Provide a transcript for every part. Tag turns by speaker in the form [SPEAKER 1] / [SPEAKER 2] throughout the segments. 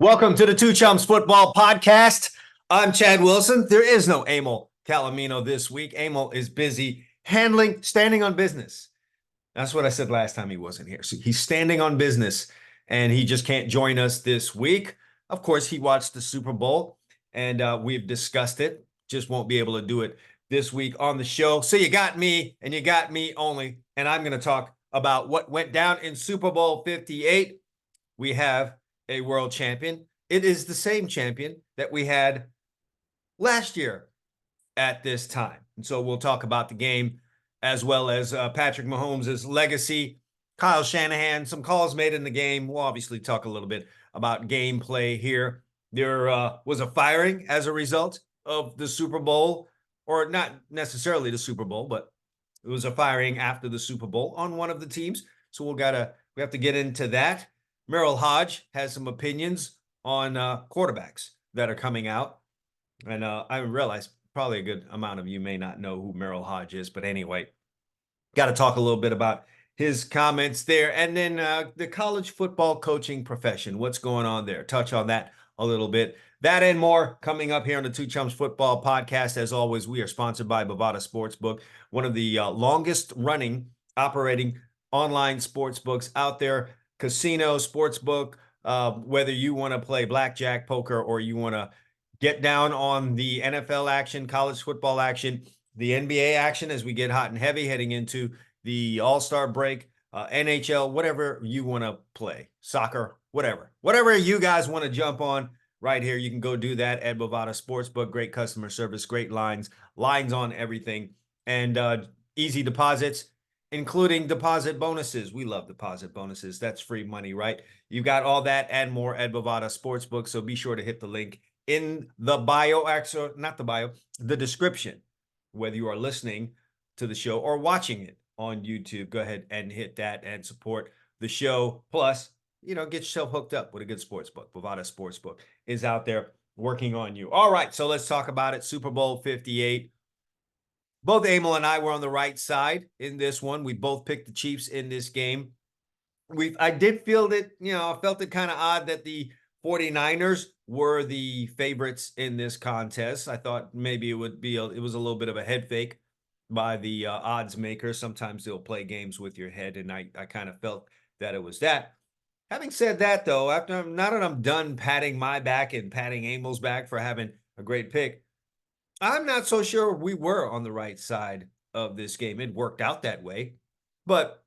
[SPEAKER 1] Welcome to the Two Chums Football Podcast. I'm Chad Wilson. There is no Emil Calamino this week. Emil is busy standing on business. That's what I said last time he wasn't here. So he's standing on business and he just can't join us this week. Of course, he watched the Super Bowl and we've discussed it. Just won't be able to do it this week on the show. So you got me and you got me only. And I'm going to talk about what went down in Super Bowl 58. We have a world champion. It is the same champion that we had last year at this time. And so we'll talk about the game as well as Patrick Mahomes' legacy, Kyle Shanahan, some calls made in the game. We'll obviously talk a little bit about gameplay here. There was a firing as a result of the Super Bowl, or not necessarily the Super Bowl, but it was a firing after the Super Bowl on one of the teams. So we have to get into that. Merrill Hodge has some opinions on quarterbacks that are coming out. And I realize probably a good amount of you may not know who Merrill Hodge is. But anyway, got to talk a little bit about his comments there. And then the college football coaching profession. What's going on there? Touch on that a little bit. That and more coming up here on the Two Chums Football Podcast. As always, we are sponsored by Bovada Sportsbook, one of the longest running operating online sports books out there. Casino, sportsbook, whether you want to play blackjack, poker, or you want to get down on the NFL action, college football action, the NBA action as we get hot and heavy heading into the All-Star break, NHL, whatever you want to play, soccer, whatever you guys want to jump on right here, you can go do that at Bovada Sportsbook. Great customer service, great lines on everything, and easy deposits, including deposit bonuses. We love deposit bonuses. That's free money, right? You got all that and more at Bovada Sportsbook. So be sure to hit the link in the bio, actually, not the bio, the description, whether you are listening to the show or watching it on YouTube. Go ahead and hit that and support the show. Plus, get yourself hooked up with a good sportsbook. Bovada Sportsbook is out there working on you. All right, so let's talk about it. Super Bowl 58. Both Emil and I were on the right side in this one. We both picked the Chiefs in this game. I did feel that, I felt it kind of odd that the 49ers were the favorites in this contest. I thought maybe it was a little bit of a head fake by the odds makers. Sometimes they'll play games with your head, and I kind of felt that it was that. Having said that, though, now that I'm done patting my back and patting Emil's back for having a great pick, I'm not so sure we were on the right side of this game. It worked out that way, but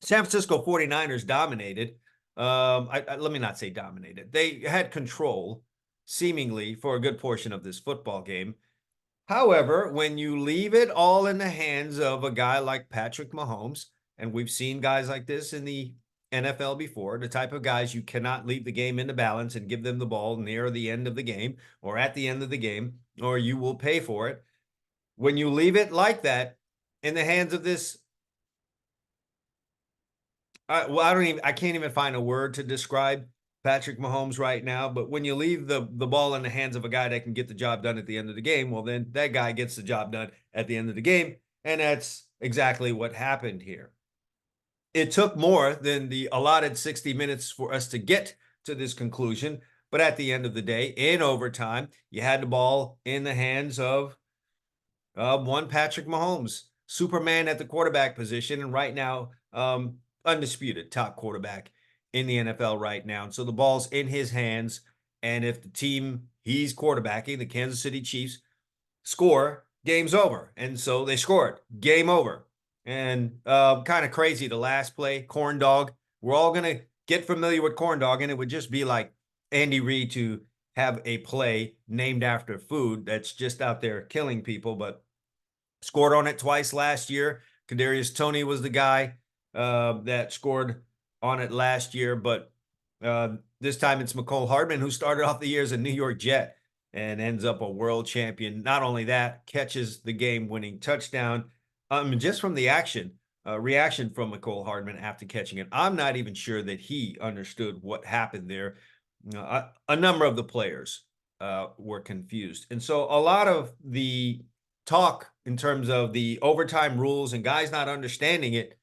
[SPEAKER 1] San Francisco 49ers dominated. Let me not say dominated. They had control, seemingly, for a good portion of this football game. However, when you leave it all in the hands of a guy like Patrick Mahomes, and we've seen guys like this in the NFL before, the type of guys you cannot leave the game in the balance and give them the ball near the end of the game or at the end of the game, or you will pay for it. When you leave it like that in the hands of this, I can't even find a word to describe Patrick Mahomes right now, but when you leave the ball in the hands of a guy that can get the job done at the end of the game, well, then that guy gets the job done at the end of the game, and that's exactly what happened here. It took more than the allotted 60 minutes for us to get to this conclusion, but at the end of the day, in overtime, you had the ball in the hands of one Patrick Mahomes, Superman at the quarterback position, and right now, undisputed top quarterback in the NFL right now. And so the ball's in his hands, and if the team he's quarterbacking, the Kansas City Chiefs, score, game's over. And so they scored, game over. And kind of crazy, the last play, corn dog. We're all going to get familiar with corn dog, and it would just be like Andy Reid to have a play named after food that's just out there killing people, but scored on it twice last year. Kadarius Toney was the guy that scored on it last year, but this time it's Mecole Hardman, who started off the year as a New York Jet and ends up a world champion. Not only that, catches the game-winning touchdown. Just from the reaction from Mecole Hardman after catching it, I'm not even sure that he understood what happened there. A number of the players were confused. And so a lot of the talk in terms of the overtime rules and guys not understanding it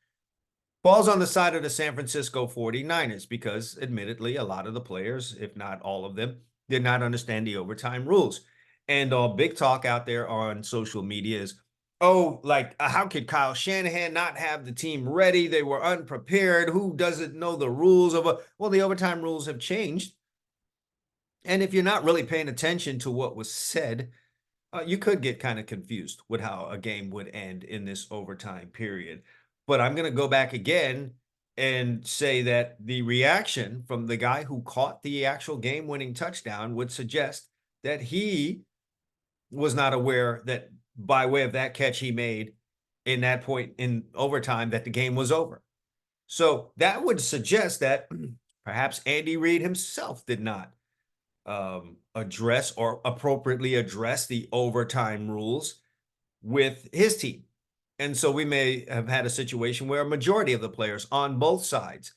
[SPEAKER 1] falls on the side of the San Francisco 49ers because, admittedly, a lot of the players, if not all of them, did not understand the overtime rules. And all big talk out there on social media is, oh, like, how could Kyle Shanahan not have the team ready? They were unprepared. Who doesn't know the rules of a, well, the overtime rules have changed. And if you're not really paying attention to what was said, you could get kind of confused with how a game would end in this overtime period. But I'm going to go back again and say that the reaction from the guy who caught the actual game winning touchdown would suggest that he was not aware that by way of that catch he made in that point in overtime that the game was over. So that would suggest that perhaps Andy Reid himself did not address or appropriately address the overtime rules with his team. And so we may have had a situation where a majority of the players on both sides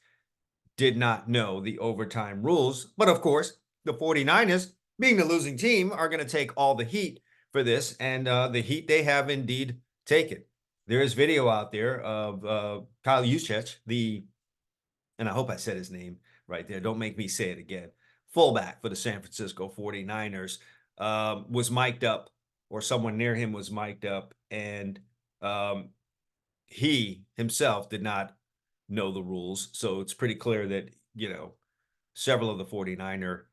[SPEAKER 1] did not know the overtime rules. But of course, the 49ers, being the losing team, are going to take all the heat for this. And the heat they have indeed taken. There is video out there of Kyle Juszczyk, and I hope I said his name right there. Don't make me say it again. Fullback for the San Francisco 49ers was mic'd up, or someone near him was mic'd up, and he himself did not know the rules. So it's pretty clear that, several of the 49er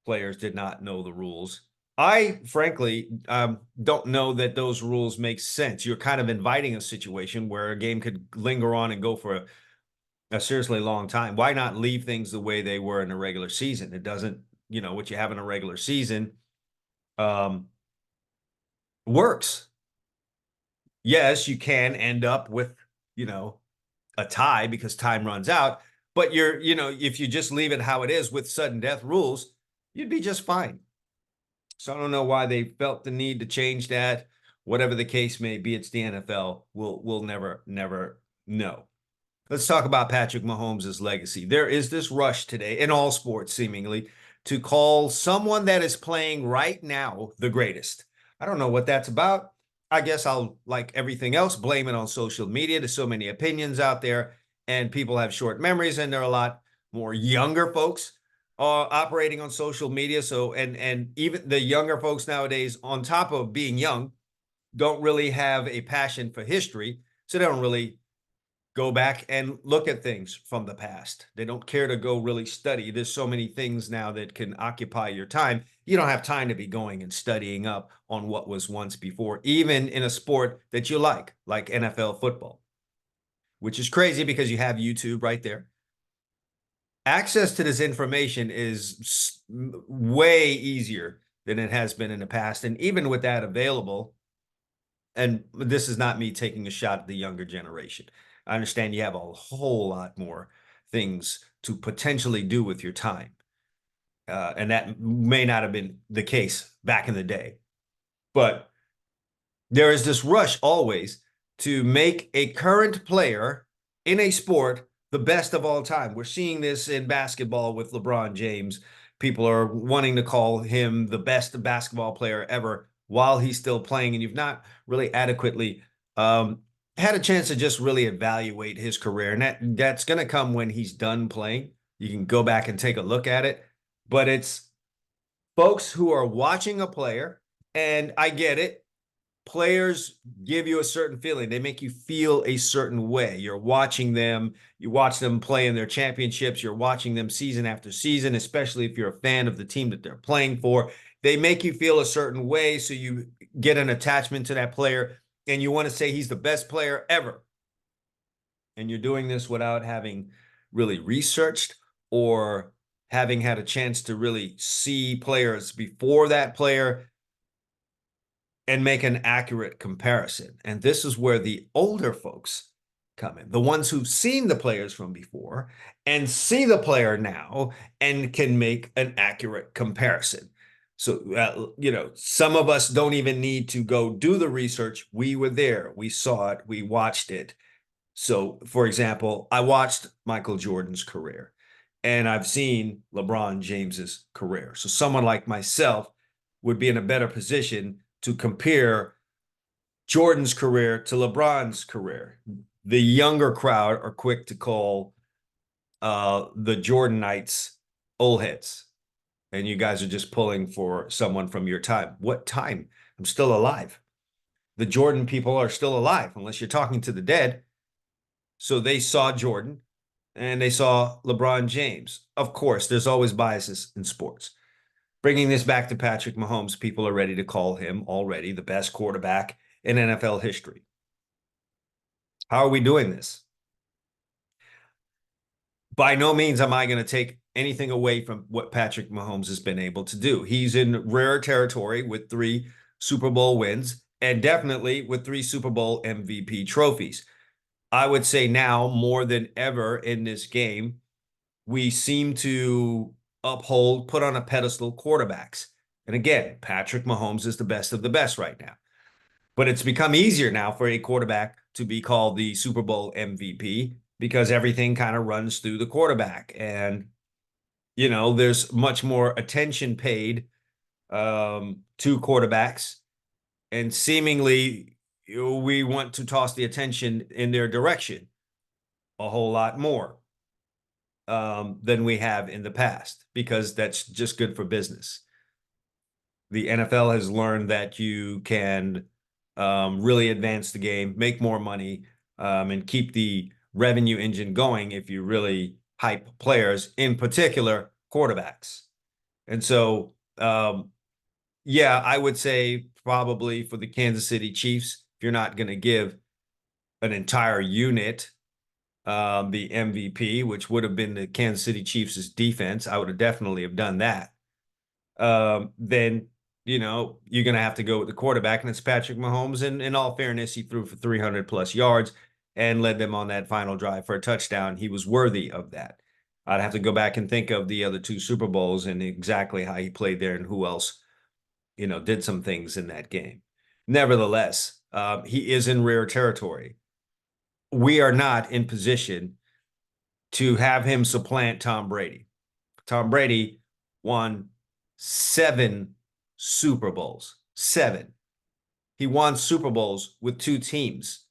[SPEAKER 1] players did not know the rules. I frankly don't know that those rules make sense. You're kind of inviting a situation where a game could linger on and go for a seriously long time. Why not leave things the way they were in a regular season? It doesn't, what you have in a regular season works. Yes, you can end up with, a tie because time runs out, but if you just leave it how it is with sudden death rules, you'd be just fine. So I don't know why they felt the need to change that. Whatever the case may be, it's the NFL. We'll never know. Let's talk about Patrick Mahomes' legacy. There is this rush today in all sports, seemingly, to call someone that is playing right now the greatest. I don't know what that's about. I guess I'll, like everything else, blame it on social media. There's so many opinions out there, and people have short memories, and there are a lot more younger folks operating on social media. So, and even the younger folks nowadays, on top of being young, don't really have a passion for history. So they don't really go back and look at things from the past. They don't care to go really study. There's so many things now that can occupy your time. You don't have time to be going and studying up on what was once before, even in a sport that you like NFL football, which is crazy because you have YouTube right there. Access to this information is way easier than it has been in the past. And even with that available, and this is not me taking a shot at the younger generation. I understand you have a whole lot more things to potentially do with your time. And that may not have been the case back in the day. But there is this rush always to make a current player in a sport the best of all time. We're seeing this in basketball with LeBron James. People are wanting to call him the best basketball player ever while he's still playing, and you've not really adequately had a chance to just really evaluate his career. And that's going to come when he's done playing. You can go back and take a look at it. But it's folks who are watching a player, and I get it. Players give you a certain feeling. They make you feel a certain way. You're watching them. You watch them play in their championships. You're watching them season after season, especially if you're a fan of the team that they're playing for. They make you feel a certain way, so you get an attachment to that player, and you want to say he's the best player ever. And you're doing this without having really researched or having had a chance to really see players before that player and make an accurate comparison. And this is where the older folks come in, the ones who've seen the players from before and see the player now and can make an accurate comparison. So, some of us don't even need to go do the research. We were there. We saw it. We watched it. So, for example, I watched Michael Jordan's career, and I've seen LeBron James's career. So someone like myself would be in a better position to compare Jordan's career to LeBron's career. The younger crowd are quick to call the Jordanites old heads. And you guys are just pulling for someone from your time. What time? I'm still alive. The Jordan people are still alive, unless you're talking to the dead. So they saw Jordan and they saw LeBron James. Of course, there's always biases in sports. Bringing this back to Patrick Mahomes, people are ready to call him already the best quarterback in NFL history. How are we doing this? By no means am I going to take anything away from what Patrick Mahomes has been able to do. He's in rare territory with 3 Super Bowl wins and definitely with 3 Super Bowl MVP trophies. I would say now more than ever in this game, we seem to uphold, put on a pedestal quarterbacks. And again, Patrick Mahomes is the best of the best right now. But it's become easier now for a quarterback to be called the Super Bowl MVP because everything kind of runs through the quarterback. And, there's much more attention paid to quarterbacks. And seemingly, we want to toss the attention in their direction a whole lot more than we have in the past because that's just good for business. The NFL has learned that you can really advance the game, make more money, and keep the revenue engine going if you really hype players, in particular quarterbacks. And so, yeah, I would say probably for the Kansas City Chiefs, if you're not going to give an entire unit the MVP, which would have been the Kansas City Chiefs' defense, I would have definitely have done that. Then you're going to have to go with the quarterback, and it's Patrick Mahomes. And in all fairness, he threw for 300 plus yards and led them on that final drive for a touchdown. He was worthy of that. I'd have to go back and think of the other 2 Super Bowls and exactly how he played there and who else, did some things in that game. Nevertheless, he is in rare territory. We are not in position to have him supplant Tom Brady. Tom Brady won 7 Super Bowls. 7. He won Super Bowls with 2 teams.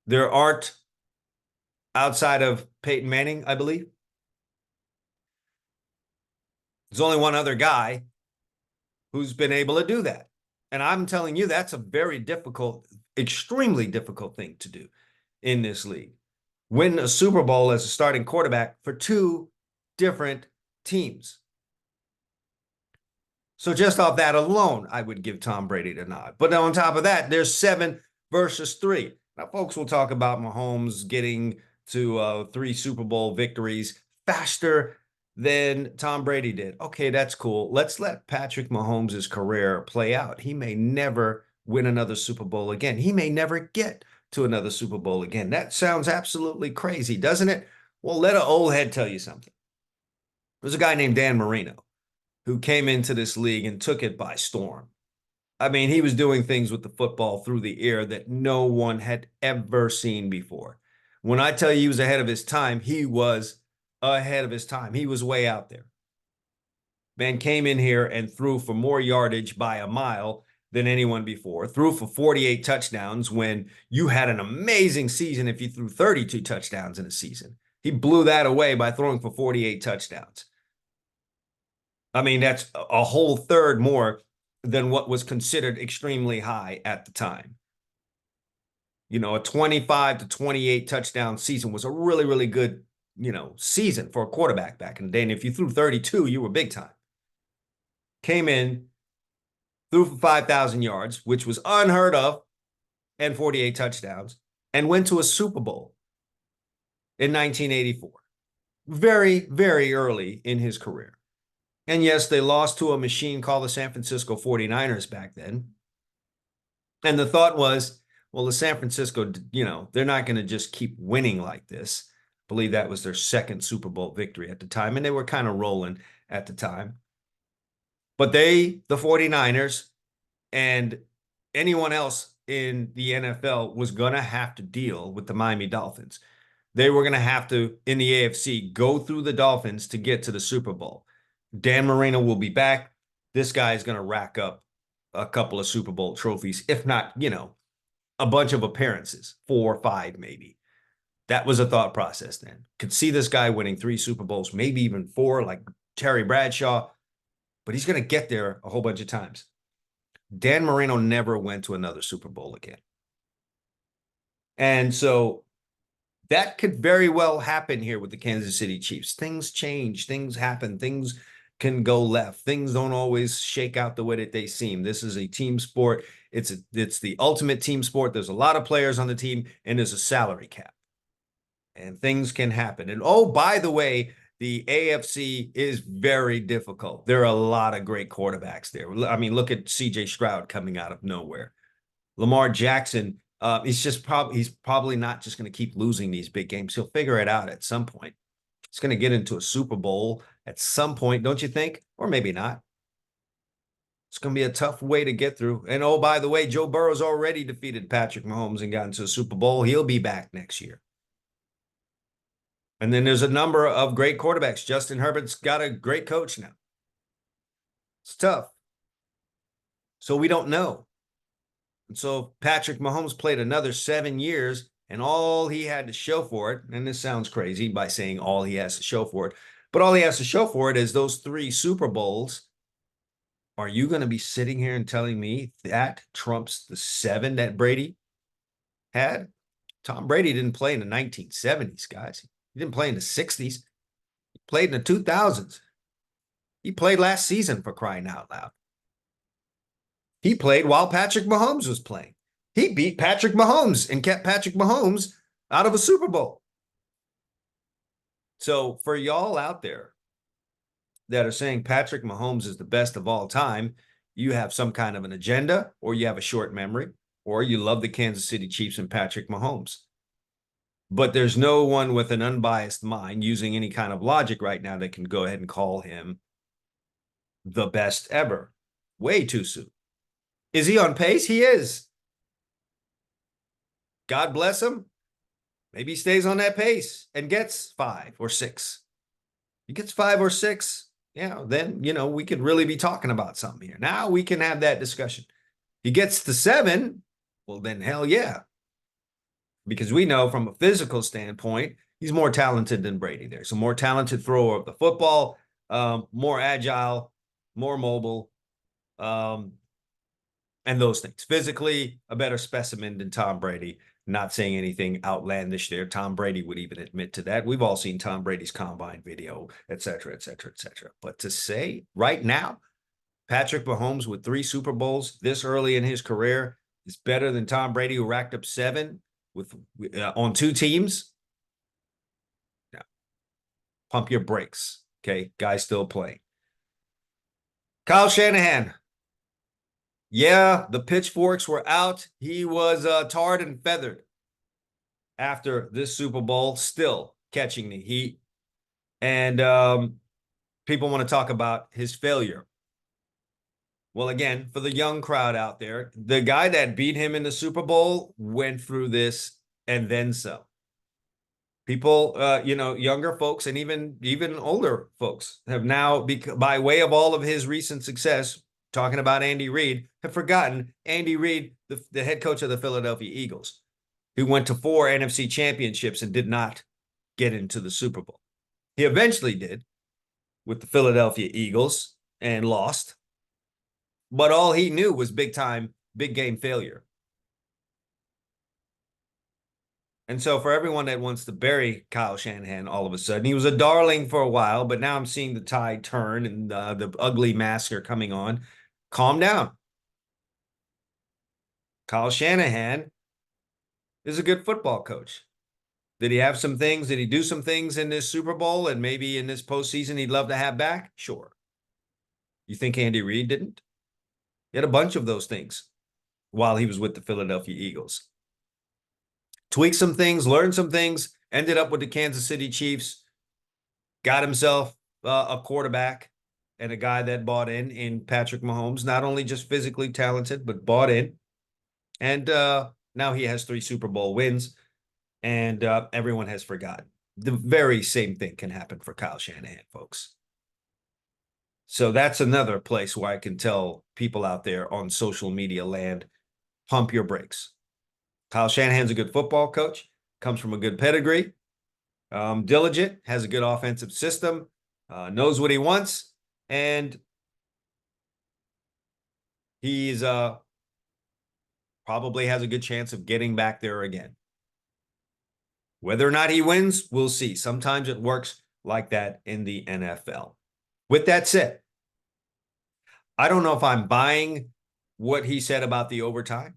[SPEAKER 1] There aren't, outside of Peyton Manning, I believe, there's only one other guy who's been able to do that. And I'm telling you, that's a very difficult, extremely difficult thing to do in this league. Win a Super Bowl as a starting quarterback for 2 different teams. So just off that alone, I would give Tom Brady the nod. But on top of that, there's 7 versus 3. Now, folks will talk about Mahomes getting to 3 Super Bowl victories faster than Tom Brady did. Okay, that's cool. Let's let Patrick Mahomes' career play out. He may never win another Super Bowl again. He may never get to another Super Bowl again. That sounds absolutely crazy, doesn't it? Well, let an old head tell you something. There's a guy named Dan Marino who came into this league and took it by storm. I mean, he was doing things with the football through the air that no one had ever seen before. When I tell you he was ahead of his time, he was ahead of his time. He was way out there. Man came in here and threw for more yardage by a mile than anyone before, threw for 48 touchdowns when you had an amazing season if you threw 32 touchdowns in a season. He blew that away by throwing for 48 touchdowns. I mean, that's a whole third more than what was considered extremely high at the time. A 25 to 28 touchdown season was a really, really good, season for a quarterback back in the day. And if you threw 32, you were big time. Came in, threw for 5,000 yards, which was unheard of, and 48 touchdowns, and went to a Super Bowl in 1984. Very, very early in his career. And yes, they lost to a machine called the San Francisco 49ers back then. And the thought was, well, the San Francisco, they're not going to just keep winning like this. I believe that was their 2nd Super Bowl victory at the time, and they were kind of rolling at the time. But the 49ers, and anyone else in the NFL was going to have to deal with the Miami Dolphins. They were going to have to, in the AFC, go through the Dolphins to get to the Super Bowl. Dan Marino will be back. This guy is going to rack up a couple of Super Bowl trophies, if not, a bunch of appearances, 4 or 5 maybe. That was a thought process then. Could see this guy winning 3 Super Bowls, maybe even 4, like Terry Bradshaw, but he's going to get there a whole bunch of times. Dan Marino never went to another Super Bowl again. And so that could very well happen here with the Kansas City Chiefs. Things change, things happen, things can go left. Things don't always shake out the way that they seem. This is a team sport. It's the ultimate team sport. There's a lot of players on the team, and there's a salary cap. And things can happen. And oh, by the way, the AFC is very difficult. There are a lot of great quarterbacks there. I mean, look at CJ Stroud coming out of nowhere. Lamar Jackson, he's probably not just going to keep losing these big games. He'll figure it out at some point. He's going to get into a Super Bowl at some point, don't you think? Or maybe not. It's going to be a tough way to get through. And oh, by the way, Joe Burrow's already defeated Patrick Mahomes and got into a Super Bowl. He'll be back next year. And then there's a number of great quarterbacks. Justin Herbert's got a great coach now. It's tough. So we don't know. And so Patrick Mahomes played another 7 years, and all he had to show for it, and this sounds crazy by saying all he has to show for it, but all he has to show for it is those 3 Super Bowls. Are you going to be sitting here and telling me that trumps the 7 that Brady had? Tom Brady didn't play in the 1970s, guys. He didn't play in the 60s. He played in the 2000s. He played last season, for crying out loud. He played while Patrick Mahomes was playing. He beat Patrick Mahomes and kept Patrick Mahomes out of a Super Bowl. So for y'all out there that are saying Patrick Mahomes is the best of all time, you have some kind of an agenda, or you have a short memory, or you love the Kansas City Chiefs and Patrick Mahomes. But there's no one with an unbiased mind using any kind of logic right now that can go ahead and call him the best ever. Way too soon. Is he on pace? He is. God bless him. Maybe he stays on that pace and gets 5 or 6. He gets 5 or 6, then, we could really be talking about something here. Now we can have that discussion. He gets to 7, well, then hell yeah. Because we know from a physical standpoint, he's more talented than Brady there. So more talented thrower of the football, more agile, more mobile, and those things. Physically, a better specimen than Tom Brady. Not saying anything outlandish there. Tom Brady would even admit to that. We've all seen Tom Brady's combine video, et cetera, et cetera, et cetera. But to say right now, Patrick Mahomes with 3 Super Bowls this early in his career is better than Tom Brady, who racked up 7 on 2 teams. Now, pump your brakes, okay? Guy's still playing. Kyle Shanahan. Yeah, the pitchforks were out. He was tarred and feathered after this Super Bowl, still catching the heat. And people want to talk about his failure. Well, again, for the young crowd out there, the guy that beat him in the Super Bowl went through this and then some. People, younger folks and even older folks have now, by way of all of his recent success, talking about Andy Reid, have forgotten Andy Reid, the head coach of the Philadelphia Eagles, who went to 4 NFC championships and did not get into the Super Bowl. He eventually did with the Philadelphia Eagles and lost. But all he knew was big game failure. And so for everyone that wants to bury Kyle Shanahan all of a sudden, he was a darling for a while, but now I'm seeing the tide turn and the ugly masks are coming on. Calm down. Kyle Shanahan is a good football coach. Did he have some things? Did he do some things in this Super Bowl and maybe in this postseason he'd love to have back? Sure. You think Andy Reid didn't? He had a bunch of those things while he was with the Philadelphia Eagles. Tweaked some things, learned some things, ended up with the Kansas City Chiefs, got himself a quarterback and a guy that bought in Patrick Mahomes, not only just physically talented, but bought in. And now he has 3 Super Bowl wins, and everyone has forgotten. The very same thing can happen for Kyle Shanahan, folks. So that's another place where I can tell people out there on social media land, pump your brakes. Kyle Shanahan's a good football coach, comes from a good pedigree, diligent, has a good offensive system, knows what he wants, and he's probably has a good chance of getting back there again. Whether or not he wins, we'll see. Sometimes it works like that in the NFL. With that said, I don't know if I'm buying what he said about the overtime.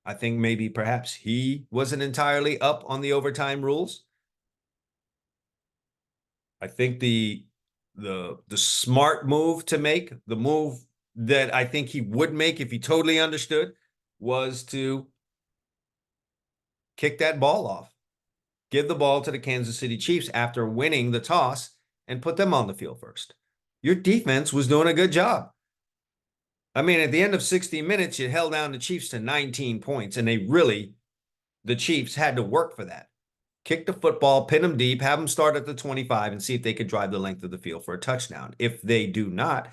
[SPEAKER 1] I think maybe perhaps he wasn't entirely up on the overtime rules. I think the smart move to make, the move that I think he would make if he totally understood, was to kick that ball off. Give the ball to the Kansas City Chiefs after winning the toss and put them on the field first. Your defense was doing a good job. I mean, at the end of 60 minutes, you held down the Chiefs to 19 points, and the Chiefs had to work for that. Kick the football, pin them deep, have them start at the 25 and see if they could drive the length of the field for a touchdown. If they do not,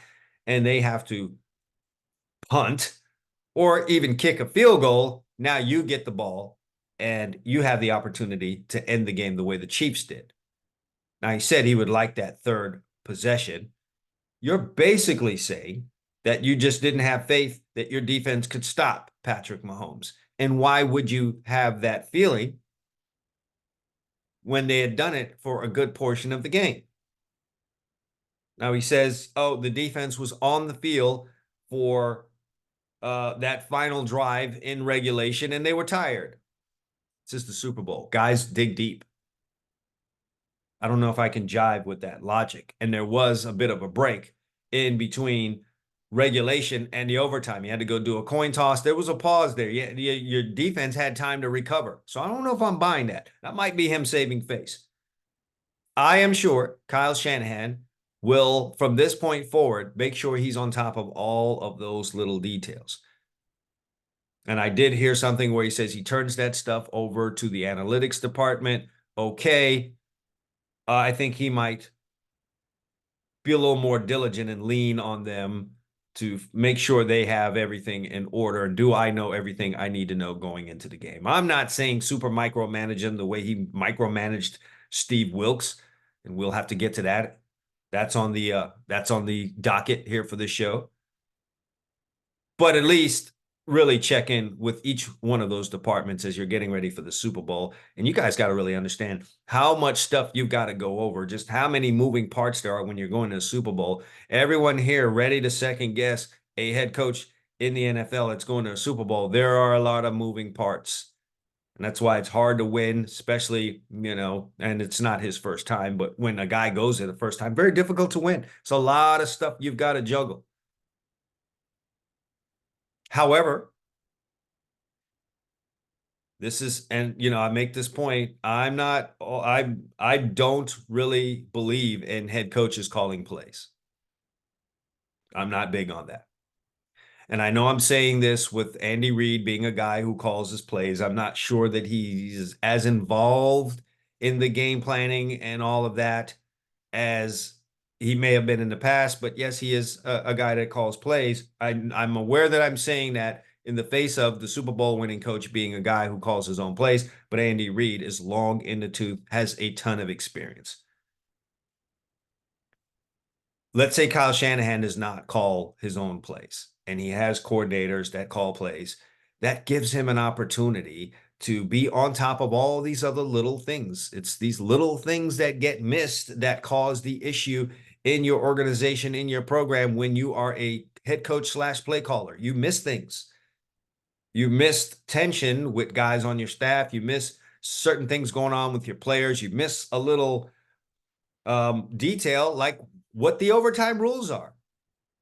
[SPEAKER 1] and they have to punt or even kick a field goal, now you get the ball and you have the opportunity to end the game the way the Chiefs did. Now, he said he would like that third possession. You're basically saying that you just didn't have faith that your defense could stop Patrick Mahomes. And why would you have that feeling when they had done it for a good portion of the game? Now he says, oh, the defense was on the field for that final drive in regulation and they were tired. It's just the Super Bowl. Guys dig deep. I don't know if I can jive with that logic. And there was a bit of a break in between regulation and the overtime. You had to go do a coin toss. There was a pause there. Your defense had time to recover. So I don't know if I'm buying that. That might be him saving face. I am sure Kyle Shanahan will, from this point forward, make sure he's on top of all of those little details. And I did hear something where he says he turns that stuff over to the analytics department. Okay. I think he might be a little more diligent and lean on them to make sure they have everything in order. Do I know everything I need to know going into the game? I'm not saying super micromanage him the way he micromanaged Steve Wilks, and we'll have to get to that. That's on the docket here for this show. But at least really check in with each one of those departments as you're getting ready for the Super Bowl. And you guys got to really understand how much stuff you've got to go over, just how many moving parts there are when you're going to the Super Bowl. Everyone here ready to second guess a head coach in the NFL that's going to a Super Bowl. There are a lot of moving parts. And that's why it's hard to win, especially, and it's not his first time, but when a guy goes there the first time, very difficult to win. It's a lot of stuff you've got to juggle. However, this is, and I make this point, I don't really believe in head coaches calling plays. I'm not big on that. And I know I'm saying this with Andy Reid being a guy who calls his plays. I'm not sure that he's as involved in the game planning and all of that as he may have been in the past, but yes, he is a guy that calls plays. I'm aware that I'm saying that in the face of the Super Bowl winning coach being a guy who calls his own plays, but Andy Reid is long in the tooth, has a ton of experience. Let's say Kyle Shanahan does not call his own plays, and he has coordinators that call plays. That gives him an opportunity to be on top of all these other little things. It's these little things that get missed that cause the issue in your organization, in your program, when you are a head coach / play caller. You miss things. You missed tension with guys on your staff. You miss certain things going on with your players. You miss a little detail like what the overtime rules are,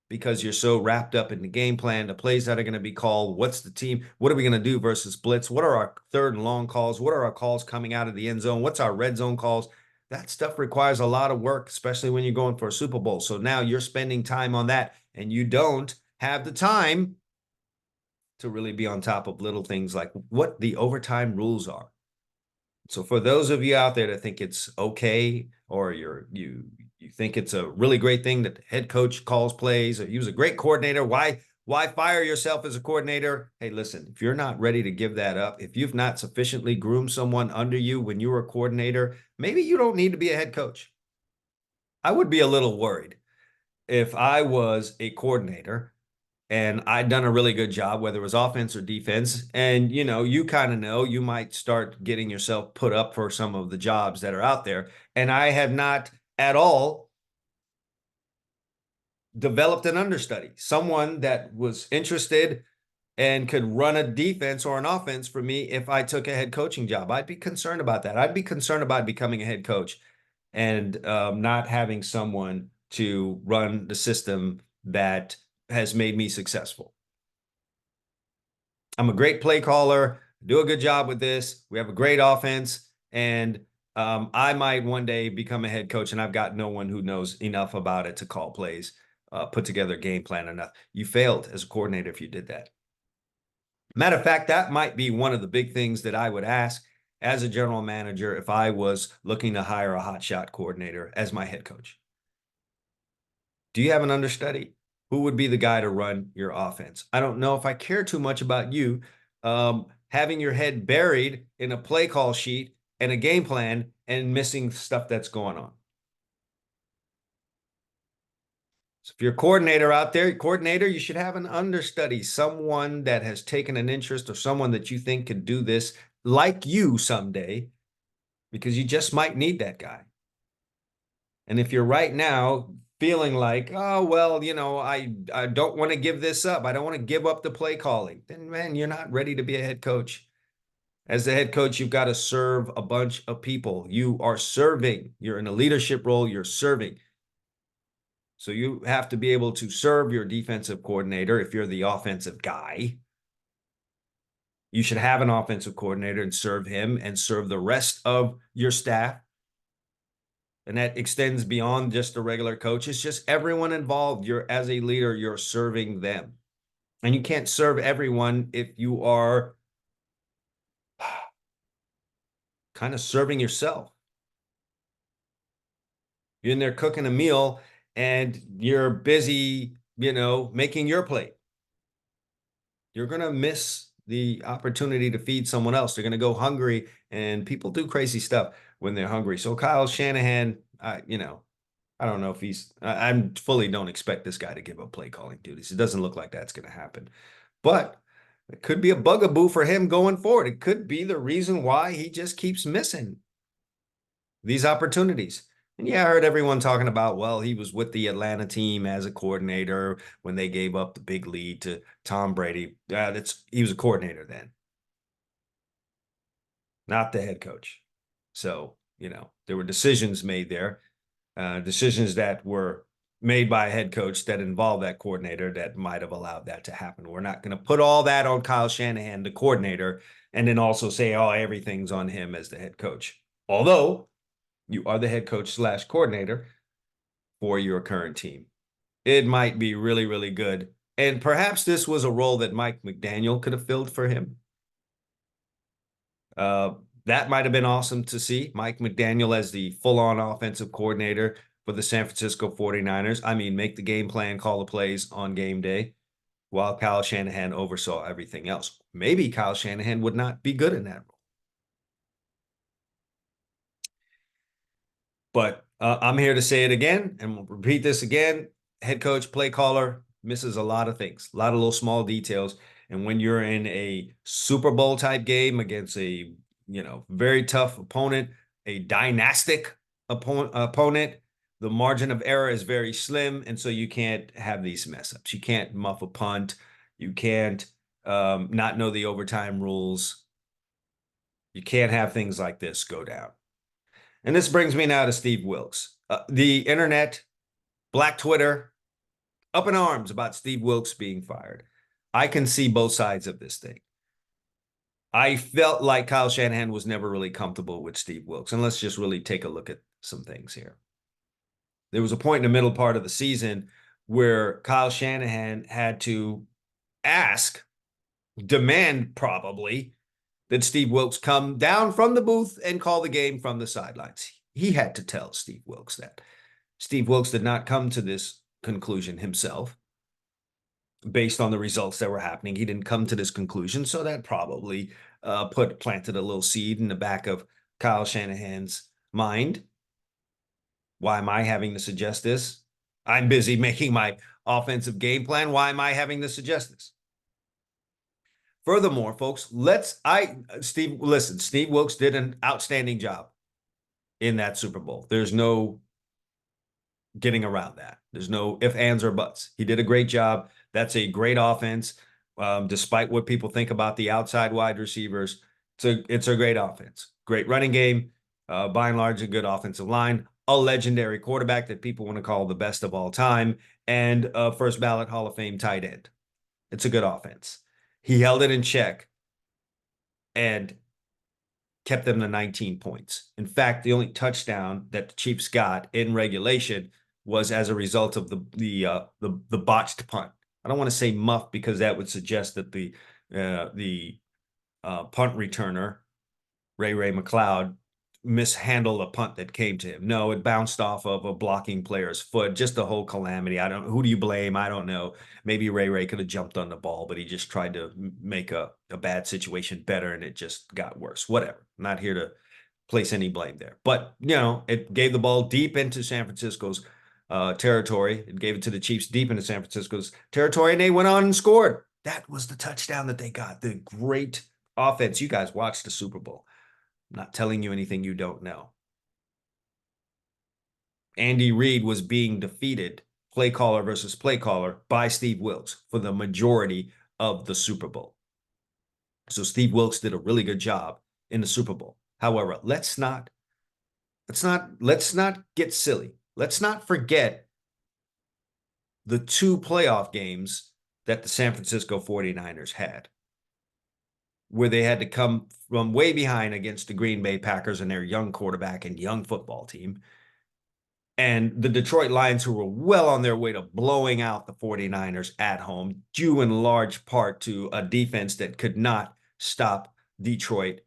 [SPEAKER 1] because you're so wrapped up in the game plan, the plays that are going to be called, what's the team, what are we going to do versus blitz, what are our third and long calls, what are our calls coming out of the end zone, what's our red zone calls. That stuff requires a lot of work, especially when you're going for a Super Bowl. So now you're spending time on that, and you don't have the time to really be on top of little things like what the overtime rules are. So for those of you out there that think it's okay, or you think it's a really great thing that the head coach calls plays, or he was a great coordinator, why Why fire yourself as a coordinator? Hey, listen, if you're not ready to give that up, if you've not sufficiently groomed someone under you when you were a coordinator, maybe you don't need to be a head coach. I would be a little worried if I was a coordinator and I'd done a really good job, whether it was offense or defense. And, you kind of know you might start getting yourself put up for some of the jobs that are out there. And I have not at all developed an understudy, someone that was interested and could run a defense or an offense for me if I took a head coaching job. I'd be concerned about that. I'd be concerned about becoming a head coach and not having someone to run the system that has made me successful. I'm a great play caller, do a good job with this. We have a great offense, and I might one day become a head coach, and I've got no one who knows enough about it to call plays, put together a game plan enough. You failed as a coordinator if you did that. Matter of fact, that might be one of the big things that I would ask as a general manager if I was looking to hire a hotshot coordinator as my head coach. Do you have an understudy? Who would be the guy to run your offense? I don't know if I care too much about you having your head buried in a play call sheet and a game plan and missing stuff that's going on. So if you're a coordinator out there, you should have an understudy, someone that has taken an interest or someone that you think could do this like you someday, because you just might need that guy. And if you're right now feeling like, oh, well, I don't want to give this up. I don't want to give up the play calling. Then, man, you're not ready to be a head coach. As the head coach, you've got to serve a bunch of people. You are serving. You're in a leadership role. You're serving. So you have to be able to serve your defensive coordinator if you're the offensive guy. You should have an offensive coordinator and serve him and serve the rest of your staff. And that extends beyond just the regular coach. It's just everyone involved. As a leader, you're serving them. And you can't serve everyone if you are kind of serving yourself. You're in there cooking a meal and you're busy, making your plate. You're going to miss the opportunity to feed someone else. They're going to go hungry, and people do crazy stuff when they're hungry. So Kyle Shanahan, I don't know if I fully don't expect this guy to give up play calling duties. It doesn't look like that's going to happen, but it could be a bugaboo for him going forward. It could be the reason why he just keeps missing these opportunities. And yeah, I heard everyone talking about, well, he was with the Atlanta team as a coordinator when they gave up the big lead to Tom Brady. He was a coordinator then, not the head coach. So, there were decisions made there, decisions that were made by a head coach that involved that coordinator that might have allowed that to happen. We're not going to put all that on Kyle Shanahan, the coordinator, and then also say, oh, everything's on him as the head coach. Although you are the head coach / coordinator for your current team. It might be really, really good. And perhaps this was a role that Mike McDaniel could have filled for him. That might have been awesome to see. Mike McDaniel as the full-on offensive coordinator for the San Francisco 49ers. I mean, make the game plan, call the plays on game day, while Kyle Shanahan oversaw everything else. Maybe Kyle Shanahan would not be good in that role. But I'm here to say it again, and we'll repeat this again. Head coach, play caller, misses a lot of things, a lot of little small details. And when you're in a Super Bowl type game against a, very tough opponent, a dynastic opponent, the margin of error is very slim. And so you can't have these mess ups. You can't muff a punt. You can't not know the overtime rules. You can't have things like this go down. And this brings me now to Steve Wilks. The internet, Black Twitter, up in arms about Steve Wilks being fired. I can see both sides of this thing. I felt like Kyle Shanahan was never really comfortable with Steve Wilks. And let's just really take a look at some things here. There was a point in the middle part of the season where Kyle Shanahan had to demand probably, that Steve Wilks come down from the booth and call the game from the sidelines. He had to tell Steve Wilks that. Steve Wilks did not come to this conclusion himself. based on the results that were happening. He didn't come to this conclusion, so that probably planted a little seed in the back of Kyle Shanahan's mind. Why am I having to suggest this? I'm busy making my offensive game plan. Why am I having to suggest this? Furthermore, folks, Steve Wilkes did an outstanding job in that Super Bowl. There's no getting around that. There's no ifs, ands, or buts. He did a great job. That's a great offense. Despite what people think about the outside wide receivers, it's a great offense. Great running game. By and large, a good offensive line. A legendary quarterback that people want to call the best of all time, and a first ballot Hall of Fame tight end. It's a good offense. He held it in check and kept them to 19 points. In fact, the only touchdown that the Chiefs got in regulation was as a result of the botched punt. I don't want to say muff because that would suggest that the punt returner, Ray McLeod, mishandled a punt that came to him. No, it bounced off of a blocking player's foot. Just a whole calamity. Who do you blame? I don't know. Maybe Ray could have jumped on the ball, but he just tried to make a bad situation better, and it just got worse. Whatever. I'm not here to place any blame there. But, it gave the ball deep into San Francisco's territory. It gave it to the Chiefs deep into San Francisco's territory, and they went on and scored. That was the touchdown that they got. The great offense. You guys watched the Super Bowl. I'm not telling you anything you don't know. Andy Reid was being defeated, play caller versus play caller, by Steve Wilkes for the majority of the Super Bowl. So Steve Wilkes did a really good job in the Super Bowl. However, let's not get silly. Let's not forget the two playoff games that the San Francisco 49ers had, where they had to come from way behind against the Green Bay Packers and their young quarterback and young football team, and the Detroit Lions, who were well on their way to blowing out the 49ers at home, due in large part to a defense that could not stop Detroit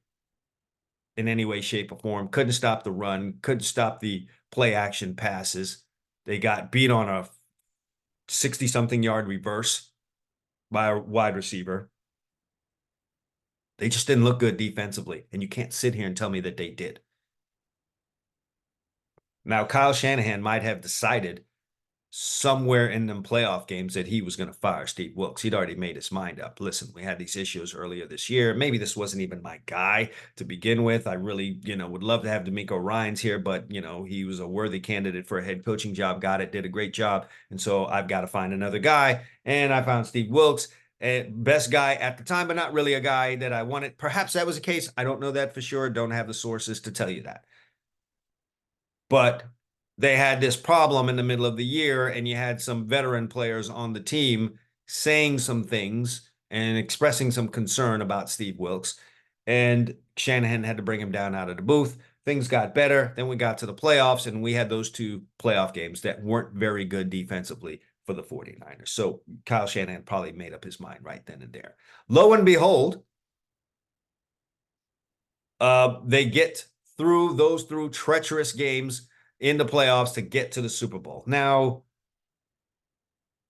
[SPEAKER 1] in any way, shape, or form. Couldn't stop the run, couldn't stop the play action passes. They got beat on a 60-something yard reverse by a wide receiver. They just didn't look good defensively, and you can't sit here and tell me that they did. Now, Kyle Shanahan might have decided somewhere in them playoff games that he was going to fire Steve Wilkes. He'd already made his mind up. Listen, we had these issues earlier this year. Maybe this wasn't even my guy to begin with. I really, would love to have D'Amico Ryans here, but, he was a worthy candidate for a head coaching job, got it, did a great job. And so I've got to find another guy. And I found Steve Wilkes. Best guy at the time, but not really a guy that I wanted. Perhaps that was the case. I don't know that for sure. Don't have the sources to tell you that. But they had this problem in the middle of the year, and you had some veteran players on the team saying some things and expressing some concern about Steve Wilkes. And Shanahan had to bring him down out of the booth. Things got better. Then we got to the playoffs, and we had those two playoff games that weren't very good defensively for the 49ers. So Kyle Shanahan probably made up his mind right then and there. Lo and behold, they get through treacherous games in the playoffs to get to the Super Bowl. Now,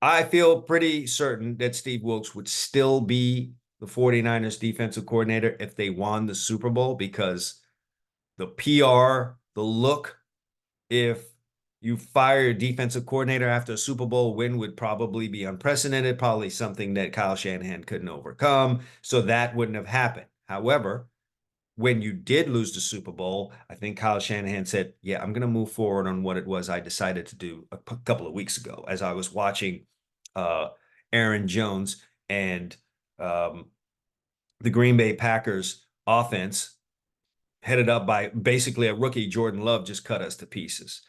[SPEAKER 1] I feel pretty certain that Steve Wilkes would still be the 49ers defensive coordinator if they won the Super Bowl, because the PR, the look, if you fire a defensive coordinator after a Super Bowl win, would probably be unprecedented, probably something that Kyle Shanahan couldn't overcome. So that wouldn't have happened. However, when you did lose the Super Bowl, I think Kyle Shanahan said, yeah, I'm going to move forward on what it was I decided to do a couple of weeks ago as I was watching Aaron Jones and the Green Bay Packers offense, headed up by basically a rookie, Jordan Love, just cut us to pieces.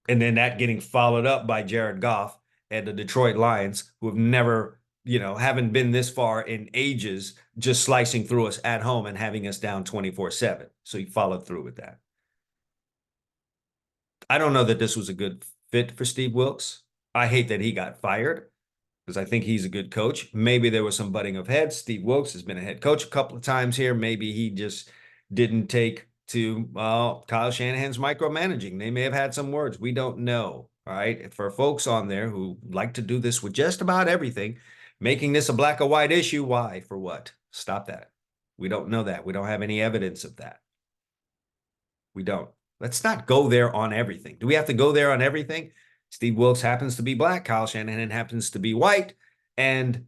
[SPEAKER 1] And then that getting followed up by Jared Goff and the Detroit Lions, who have never, haven't been this far in ages, just slicing through us at home and having us down 24-7. So he followed through with that. I don't know that this was a good fit for Steve Wilkes. I hate that he got fired because I think he's a good coach. Maybe there was some butting of heads. Steve Wilkes has been a head coach a couple of times here. Maybe he just didn't take to Kyle Shanahan's micromanaging. They may have had some words. We don't know. All right. For folks on there who like to do this with just about everything, making this a black or white issue, why? For what? Stop that. We don't know that. We don't have any evidence of that. We don't. Let's not go there on everything. Do we have to go there on everything? Steve Wilkes happens to be black. Kyle Shanahan happens to be white. And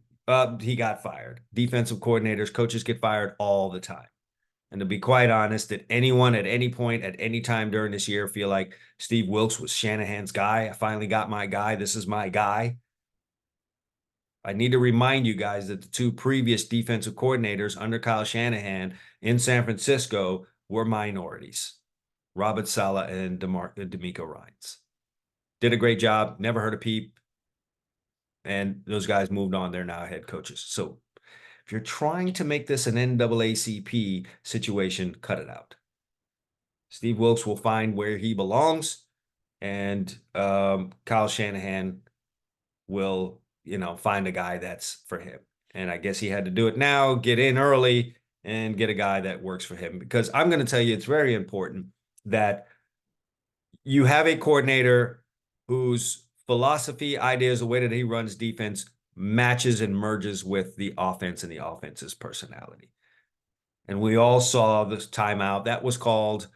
[SPEAKER 1] he got fired. Defensive coordinators, coaches get fired all the time. And to be quite honest, did anyone at any point, at any time during this year feel like Steve Wilkes was Shanahan's guy? I finally got my guy. This is my guy. I need to remind you guys that the two previous defensive coordinators under Kyle Shanahan in San Francisco were minorities. Robert Saleh and DeMeco Ryans. Did a great job. Never heard a peep. And those guys moved on. They're now head coaches. So if you're trying to make this an NAACP situation, cut it out. Steve Wilkes will find where he belongs, and Kyle Shanahan will, find a guy that's for him. And I guess he had to do it now, get in early, and get a guy that works for him. Because I'm going to tell you, it's very important that you have a coordinator whose philosophy, ideas, the way that he runs defense matches and merges with the offense and the offense's personality. And we all saw this timeout that was called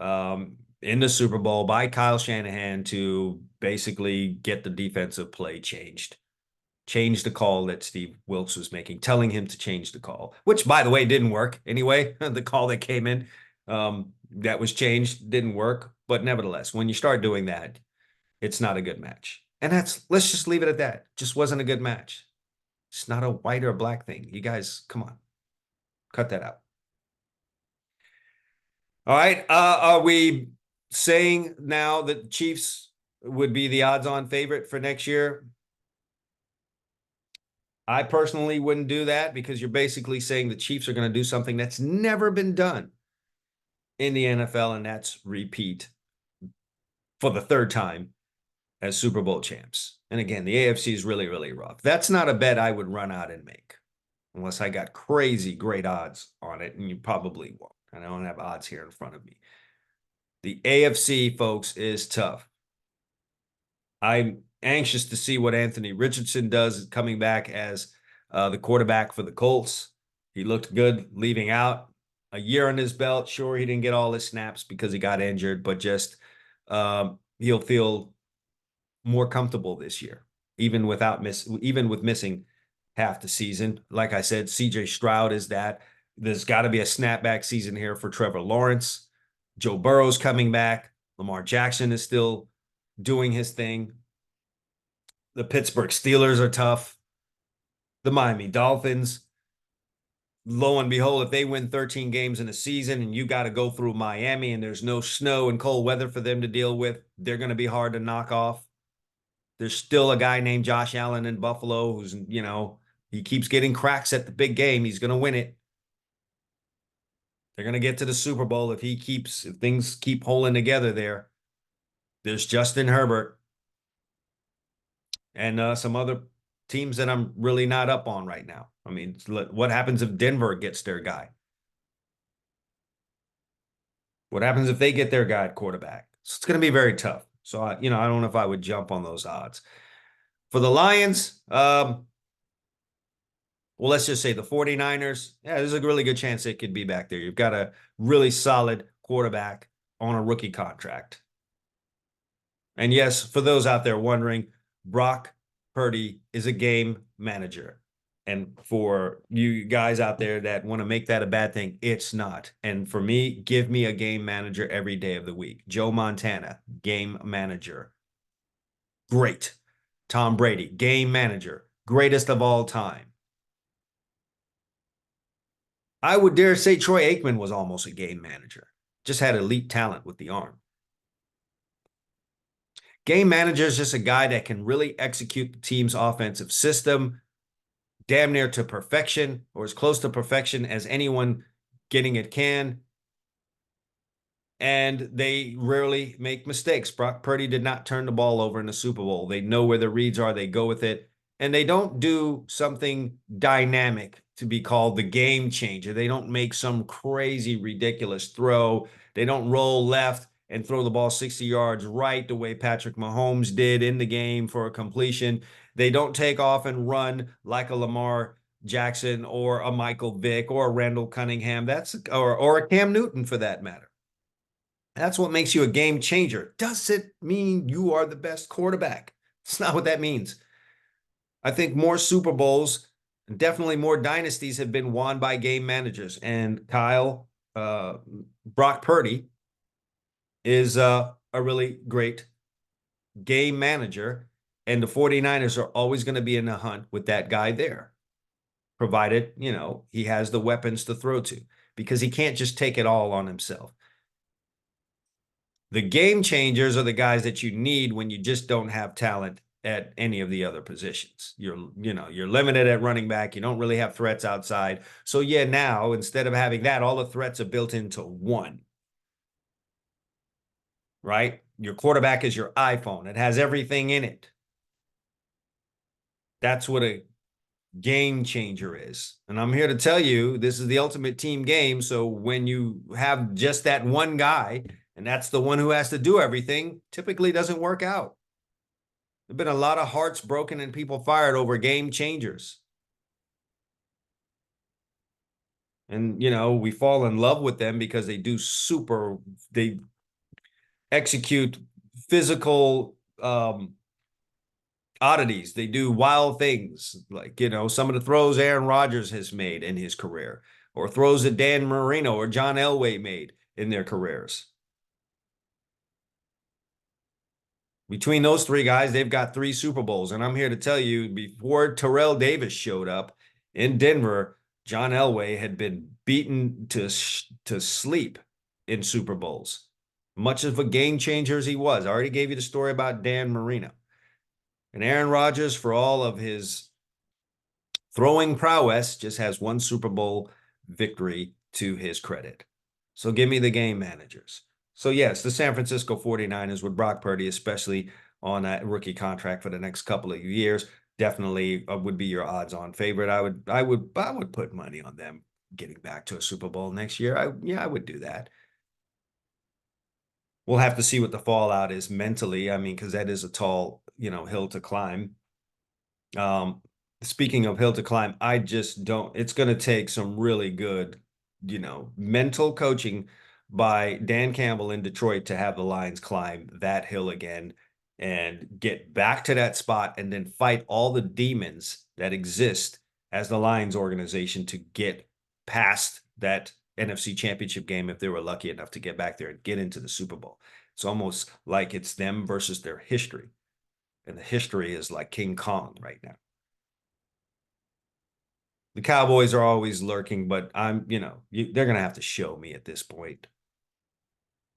[SPEAKER 1] in the Super Bowl by Kyle Shanahan to basically get the defensive play changed. Change the call that Steve Wilkes was making, telling him to change the call, which, by the way, didn't work anyway. The call that came in that was changed didn't work. But nevertheless, when you start doing that, it's not a good match. And let's just leave it at that. Just wasn't a good match. It's not a white or black thing. You guys, come on. Cut that out. All right. Are we saying now that the Chiefs would be the odds-on favorite for next year? I personally wouldn't do that, because you're basically saying the Chiefs are going to do something that's never been done in the NFL, and that's repeat for the third time as Super Bowl champs. And again, the AFC is really, really rough. That's not a bet I would run out and make unless I got crazy great odds on it, and you probably won't. And I don't have odds here in front of me. The AFC, folks, is tough. I'm anxious to see what Anthony Richardson does coming back as the quarterback for the Colts. He looked good leaving out. A year on his belt. Sure, he didn't get all his snaps because he got injured, but just he'll feel more comfortable this year, even with missing half the season. Like I said, CJ Stroud is that. There's got to be a snapback season here for Trevor Lawrence. Joe Burrow's coming back. Lamar Jackson is still doing his thing. The Pittsburgh Steelers are tough. The Miami Dolphins, lo and behold, if they win 13 games in a season and you got to go through Miami and there's no snow and cold weather for them to deal with, they're going to be hard to knock off. There's still a guy named Josh Allen in Buffalo who's, he keeps getting cracks at the big game. He's going to win it. They're going to get to the Super Bowl if things keep holding together there. There's Justin Herbert and some other teams that I'm really not up on right now. I mean, what happens if Denver gets their guy? What happens if they get their guy at quarterback? So it's going to be very tough. So, I don't know if I would jump on those odds. For the Lions, well, let's just say the 49ers, there's a really good chance they could be back there. You've got a really solid quarterback on a rookie contract. And yes, for those out there wondering, Brock Purdy is a game manager. And for you guys out there that want to make that a bad thing, it's not. And for me, give me a game manager every day of the week. Joe Montana, game manager. Great. Tom Brady, game manager. Greatest of all time. I would dare say Troy Aikman was almost a game manager. Just had elite talent with the arm. Game manager is just a guy that can really execute the team's offensive system damn near to perfection, or as close to perfection as anyone getting it can. And they rarely make mistakes. Brock Purdy did not turn the ball over in the Super Bowl. They know where the reads are. They go with it. And they don't do something dynamic to be called the game changer. They don't make some crazy, ridiculous throw. They don't roll left and throw the ball 60 yards right the way Patrick Mahomes did in the game for a completion. They don't take off and run like a Lamar Jackson or a Michael Vick or a Randall Cunningham. Or a Cam Newton for that matter. That's what makes you a game changer. Does it mean you are the best quarterback? It's not what that means. I think more Super Bowls, definitely more dynasties have been won by game managers. And Brock Purdy is a really great game manager. And the 49ers are always going to be in the hunt with that guy there, provided, he has the weapons to throw to, because he can't just take it all on himself. The game changers are the guys that you need when you just don't have talent at any of the other positions. You're limited at running back. You don't really have threats outside. So yeah, now instead of having that, all the threats are built into one. Right? Your quarterback is your iPhone. It has everything in it. That's what a game changer is. And I'm here to tell you, this is the ultimate team game. So when you have just that one guy, and that's the one who has to do everything, typically doesn't work out. There've been a lot of hearts broken and people fired over game changers. And, we fall in love with them because they execute physical oddities. They do wild things, like, some of the throws Aaron Rodgers has made in his career, or throws that Dan Marino or John Elway made in their careers. Between those three guys, they've got 3 Super Bowls. And I'm here to tell you, before Terrell Davis showed up in Denver, John Elway had been beaten to sleep in Super Bowls. Much of a game changer as he was. I already gave you the story about Dan Marino. And Aaron Rodgers, for all of his throwing prowess, just has 1 Super Bowl victory to his credit. So give me the game managers. So yes, the San Francisco 49ers with Brock Purdy, especially on that rookie contract for the next couple of years, definitely would be your odds-on favorite. I would put money on them getting back to a Super Bowl next year. I would do that. We'll have to see what the fallout is mentally. I mean, because that is a tall, hill to climb. Speaking of hill to climb, I just don't. It's going to take some really good, mental coaching by Dan Campbell in Detroit to have the Lions climb that hill again and get back to that spot, and then fight all the demons that exist as the Lions organization to get past that NFC Championship game if they were lucky enough to get back there and get into the Super Bowl. It's almost like it's them versus their history. And the history is like King Kong right now. The Cowboys are always lurking, but they're going to have to show me at this point.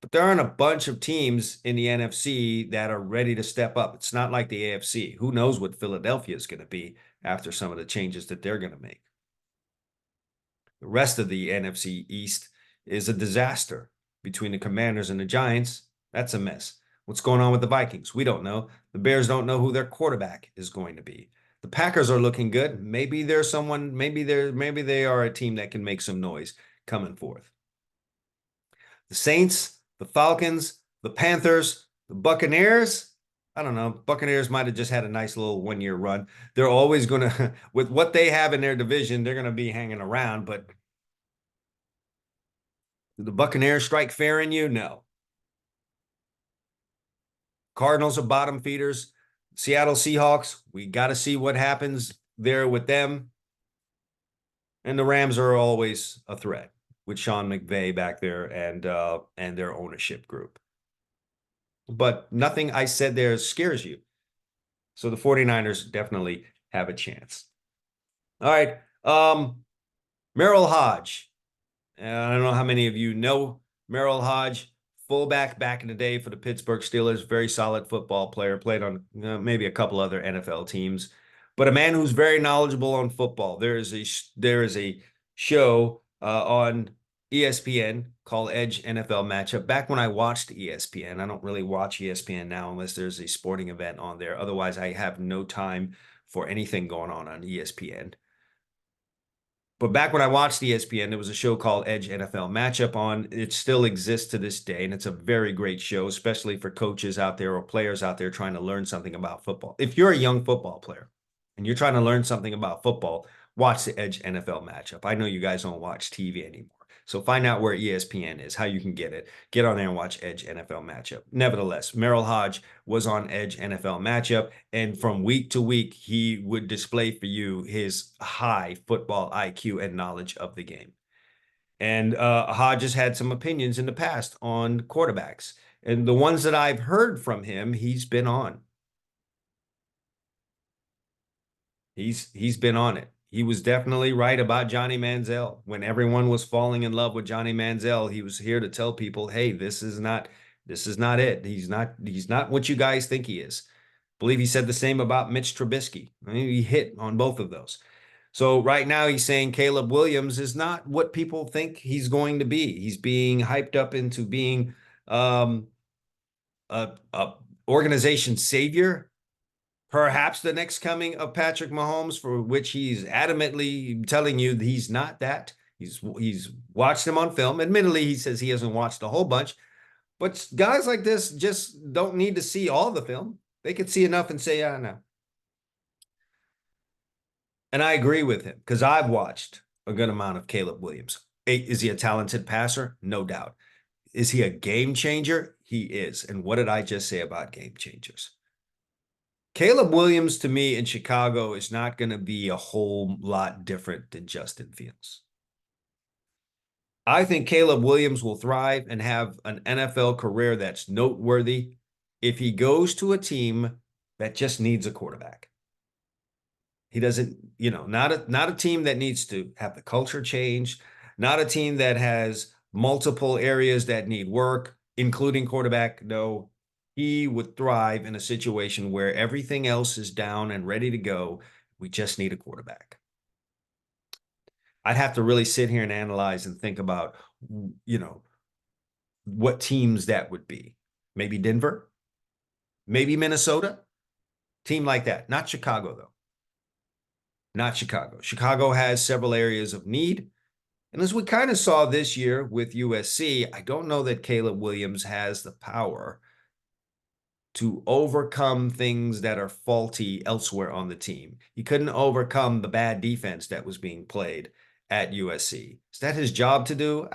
[SPEAKER 1] But there aren't a bunch of teams in the NFC that are ready to step up. It's not like the AFC. Who knows what Philadelphia is going to be after some of the changes that they're going to make. The rest of the NFC East is a disaster. Between the Commanders and the Giants, that's a mess. What's going on with the Vikings? We don't know. The Bears don't know who their quarterback is going to be. The Packers are looking good. Maybe there's someone, maybe they are a team that can make some noise coming forth. The Saints, the Falcons, the Panthers, the Buccaneers. I don't know. Buccaneers might have just had a nice little 1-year run. They're always going to, with what they have in their division, they're going to be hanging around. But do the Buccaneers strike fair in you? No. Cardinals are bottom feeders. Seattle Seahawks, we got to see what happens there with them. And the Rams are always a threat with Sean McVay back there and their ownership group. But nothing I said there scares you. So the 49ers definitely have a chance. All right. Merrill Hodge. I don't know how many of you know Merrill Hodge. Fullback back in the day for the Pittsburgh Steelers, very solid football player, played on maybe a couple other NFL teams, but a man who's very knowledgeable on football. There is a show on ESPN called Edge NFL Matchup. Back when I watched ESPN, I don't really watch ESPN now unless there's a sporting event on there. Otherwise, I have no time for anything going on ESPN. But back when I watched ESPN, there was a show called Edge NFL Matchup on. It still exists to this day, and it's a very great show, especially for coaches out there or players out there trying to learn something about football. If you're a young football player and you're trying to learn something about football, watch the Edge NFL Matchup. I know you guys don't watch TV anymore. So find out where ESPN is, how you can get it. Get on there and watch Edge NFL Matchup. Nevertheless, Merrill Hodge was on Edge NFL Matchup, and from week to week, he would display for you his high football IQ and knowledge of the game. And Hodge has had some opinions in the past on quarterbacks. And the ones that I've heard from him, he's been on. He's been on it. He was definitely right about Johnny Manziel. When everyone was falling in love with Johnny Manziel, he was here to tell people, hey, this is not it. He's not what you guys think he is. I believe he said the same about Mitch Trubisky. I mean, he hit on both of those. So right now he's saying Caleb Williams is not what people think he's going to be. He's being hyped up into being a organization savior, perhaps the next coming of Patrick Mahomes, for which he's adamantly telling you that he's not that. He's watched him on film. Admittedly, he says he hasn't watched a whole bunch, but guys like this just don't need to see all the film. They could see enough and say, yeah, no. And I agree with him because I've watched a good amount of Caleb Williams. Is he a talented passer? No doubt. Is he a game changer? He is. And what did I just say about game changers? Caleb Williams, to me, in Chicago is not going to be a whole lot different than Justin Fields. I think Caleb Williams will thrive and have an NFL career that's noteworthy if he goes to a team that just needs a quarterback. He doesn't, not a team that needs to have the culture changed, not a team that has multiple areas that need work, including quarterback. No, he would thrive in a situation where everything else is down and ready to go. We just need a quarterback. I'd have to really sit here and analyze and think about, what teams that would be. Maybe Denver, maybe Minnesota, team like that. Not Chicago, though. Not Chicago. Chicago has several areas of need. And as we kind of saw this year with USC, I don't know that Caleb Williams has the power to overcome things that are faulty elsewhere on the team. He couldn't overcome the bad defense that was being played at USC. Is that his job to do?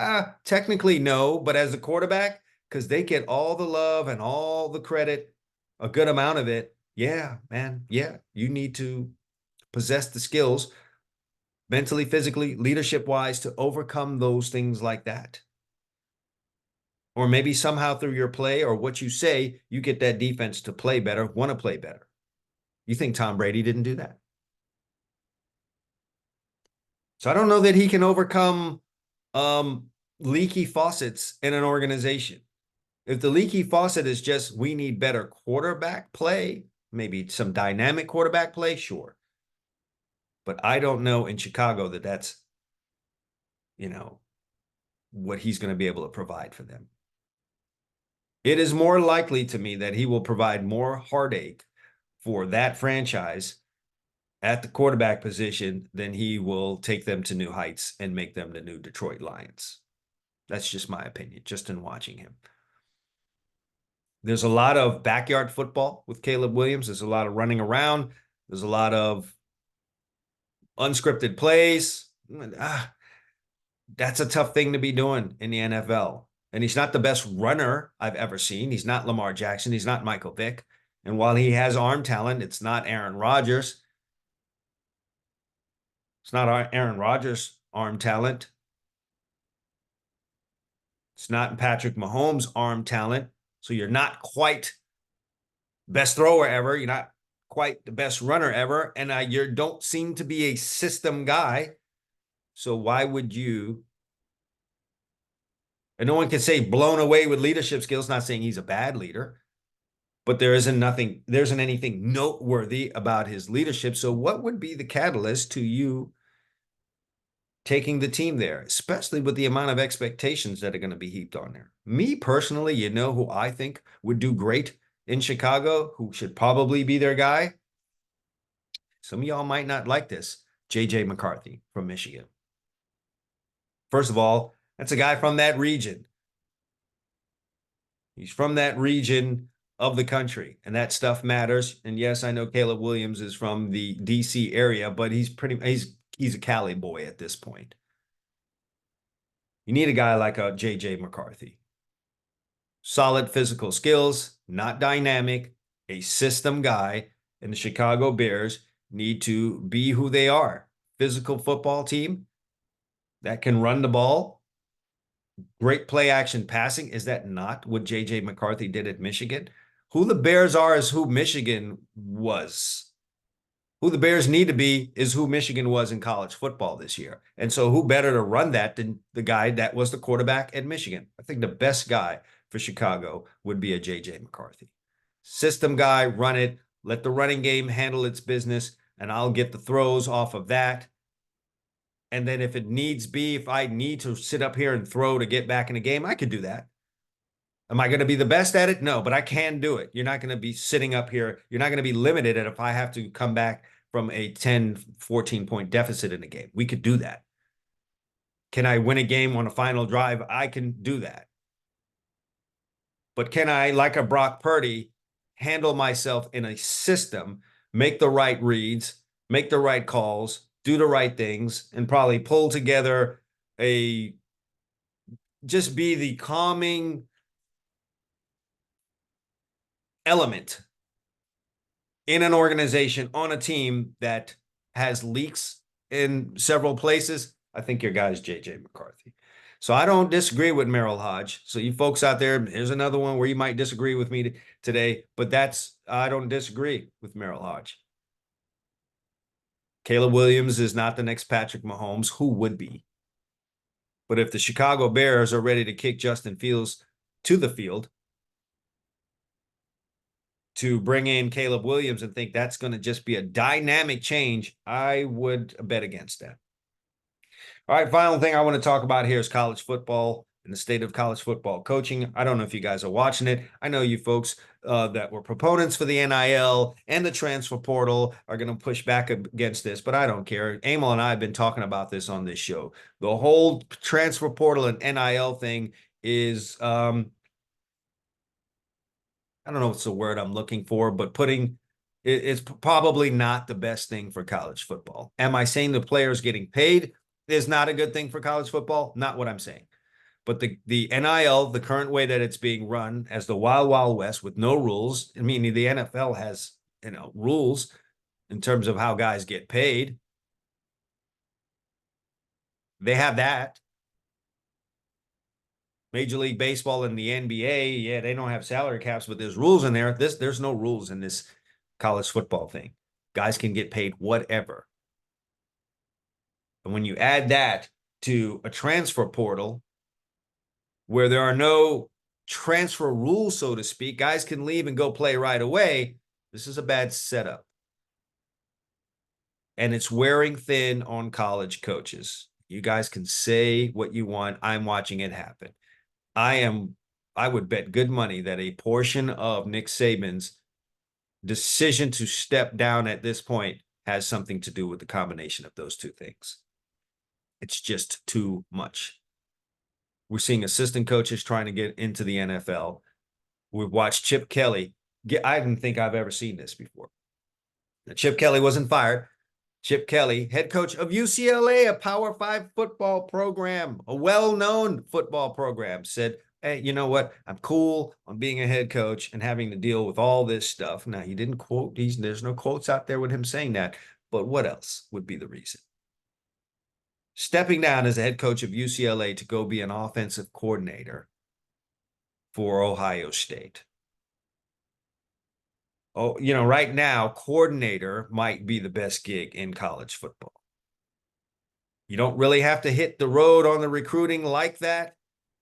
[SPEAKER 1] Technically, no. But as a quarterback, because they get all the love and all the credit, a good amount of it, yeah, man, yeah, you need to possess the skills mentally, physically, leadership-wise to overcome those things like that. Or maybe somehow through your play or what you say, you get that defense to play better, want to play better. You think Tom Brady didn't do that? So I don't know that he can overcome leaky faucets in an organization. If the leaky faucet is just, we need better quarterback play, maybe some dynamic quarterback play, sure. But I don't know in Chicago that that's, what he's going to be able to provide for them. It is more likely to me that he will provide more heartache for that franchise at the quarterback position than he will take them to new heights and make them the new Detroit Lions. That's just my opinion, just in watching him. There's a lot of backyard football with Caleb Williams. There's a lot of running around. There's a lot of unscripted plays. That's a tough thing to be doing in the NFL. And he's not the best runner I've ever seen. He's not Lamar Jackson. He's not Michael Vick. And while he has arm talent, it's not Aaron Rodgers. It's not Aaron Rodgers' arm talent. It's not Patrick Mahomes' arm talent. So you're not quite best thrower ever. You're not quite the best runner ever. And you don't seem to be a system guy. So why would you? And no one can say blown away with leadership skills, not saying he's a bad leader, but there isn't anything noteworthy about his leadership. So what would be the catalyst to you taking the team there, especially with the amount of expectations that are going to be heaped on there? Me personally, who I think would do great in Chicago, who should probably be their guy? Some of y'all might not like this. J.J. McCarthy from Michigan. First of all, that's a guy from that region. He's from that region of the country, and that stuff matters. And yes, I know Caleb Williams is from the DC area, but he's a Cali boy at this point. You need a guy like a JJ McCarthy. Solid physical skills, not dynamic, a system guy, and the Chicago Bears need to be who they are. Physical football team that can run the ball, great play action passing. Is that not what JJ McCarthy did at Michigan? Who the Bears are is who Michigan was. Who the Bears need to be is who Michigan was in college football this year. And so who better to run that than the guy that was the quarterback at Michigan? I think the best guy for Chicago would be a JJ McCarthy. System guy, run it, let the running game handle its business, and I'll get the throws off of that. And then if it needs be, if I need to sit up here and throw to get back in the game, I could do that. Am I going to be the best at it? No, but I can do it. You're not going to be sitting up here. You're not going to be limited if I have to come back from a 10, 14-point deficit in a game. We could do that. Can I win a game on a final drive? I can do that. But can I, like a Brock Purdy, handle myself in a system, make the right reads, make the right calls, do the right things, and probably pull together just be the calming element in an organization on a team that has leaks in several places? I think your guy's JJ McCarthy. So I don't disagree with Merrill Hodge. So you folks out there, here's another one where you might disagree with me today, but I don't disagree with Merrill Hodge. Caleb Williams is not the next Patrick Mahomes. Who would be? But if the Chicago Bears are ready to kick Justin Fields to the field to bring in Caleb Williams and think that's going to just be a dynamic change, I would bet against that. All right, final thing I want to talk about here is college football and the state of college football coaching. I don't know if you guys are watching it. I know you folks that were proponents for the NIL and the transfer portal are going to push back against this, but I don't care. Emil and I have been talking about this on this show. The whole transfer portal and NIL thing is, I don't know what's the word I'm looking for, but it's probably not the best thing for college football. Am I saying the players getting paid is not a good thing for college football? Not what I'm saying. But the NIL, the current way that it's being run as the Wild Wild West with no rules, I mean, the NFL has, rules in terms of how guys get paid. They have that. Major League Baseball and the NBA, yeah, they don't have salary caps, but there's rules in there. There's no rules in this college football thing. Guys can get paid whatever. And when you add that to a transfer portal where there are no transfer rules, so to speak, guys can leave and go play right away, this is a bad setup. And it's wearing thin on college coaches. You guys can say what you want. I'm watching it happen. I would bet good money that a portion of Nick Saban's decision to step down at this point has something to do with the combination of those two things. It's just too much. We're seeing assistant coaches trying to get into the NFL. We've watched Chip Kelly. I didn't think I've ever seen this before. Chip Kelly wasn't fired. Chip Kelly, head coach of UCLA, a Power 5 football program, a well-known football program, said, hey, you know what? I'm cool on being a head coach and having to deal with all this stuff. Now, he didn't quote these. There's no quotes out there with him saying that. But what else would be the reason? Stepping down as a head coach of UCLA to go be an offensive coordinator for Ohio State. Oh, right now, coordinator might be the best gig in college football. You don't really have to hit the road on the recruiting like that.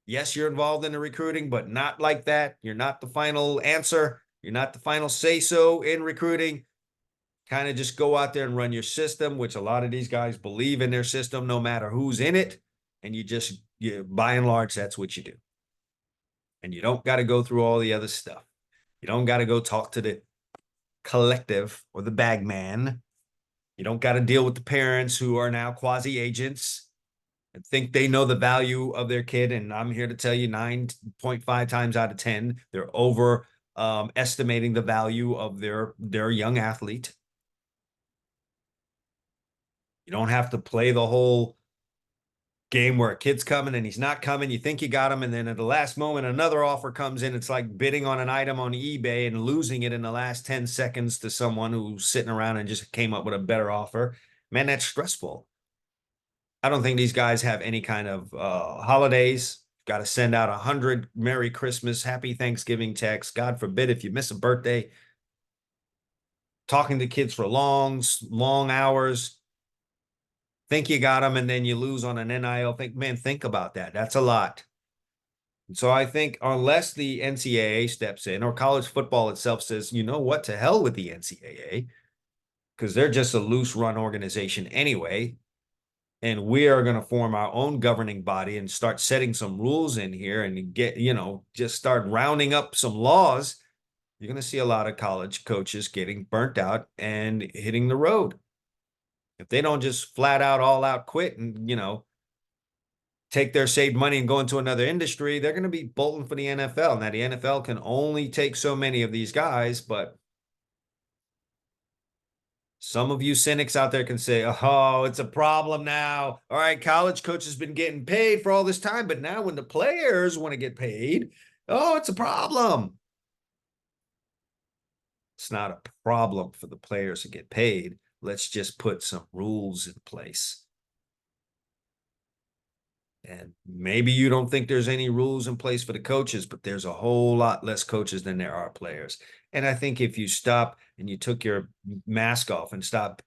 [SPEAKER 1] Yes, you're involved in the recruiting, but not like that. You're not the final answer. You're not the final say-so in recruiting. Kind of just go out there and run your system, which a lot of these guys believe in their system no matter who's in it. And by and large, that's what you do. And you don't got to go through all the other stuff. You don't got to go talk to the collective or the bag man. You don't got to deal with the parents who are now quasi-agents I think they know the value of their kid, and I'm here to tell you 9.5 times out of 10, they're over estimating the value of their young athlete. You don't have to play the whole game where a kid's coming and he's not coming. You think you got him, and then at the last moment, another offer comes in. It's like bidding on an item on eBay and losing it in the last 10 seconds to someone who's sitting around and just came up with a better offer. Man, that's stressful. I don't think these guys have any kind of holidays. Got to send out 100 Merry Christmas, Happy Thanksgiving texts. God forbid if you miss a birthday. Talking to kids for long, long hours. Think you got them, and then you lose on an NIL. Think about that. That's a lot. So I think unless the NCAA steps in or college football itself says, you know what, to hell with the NCAA, because they're just a loose run organization anyway. And we are going to form our own governing body and start setting some rules in here and get, just start rounding up some laws. You're going to see a lot of college coaches getting burnt out and hitting the road. If they don't just flat out, all out quit and, take their saved money and go into another industry, they're going to be bolting for the NFL. Now, the NFL can only take so many of these guys, but some of you cynics out there can say, oh, it's a problem now. All right, college coach has been getting paid for all this time, but now when the players want to get paid, oh, it's a problem. It's not a problem for the players to get paid. Let's just put some rules in place. And maybe you don't think there's any rules in place for the coaches, but there's a whole lot less coaches than there are players. And I think if you stop and you took your mask off and stop,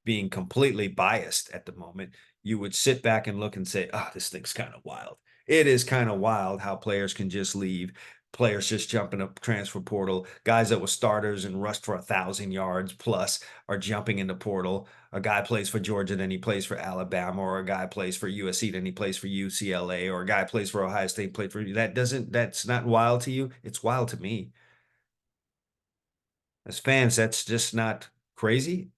[SPEAKER 1] being completely biased at the moment, you would sit back and look and say, oh, this thing's kind of wild. It is kind of wild how players can just leave. Players just jumping up transfer portal. Guys that were starters and rushed for 1,000 yards plus are jumping in the portal. A guy plays for Georgia, then he plays for Alabama, or a guy plays for USC, then he plays for UCLA, or a guy plays for Ohio State, played for that's not wild to you. It's wild to me. As fans, that's just not crazy.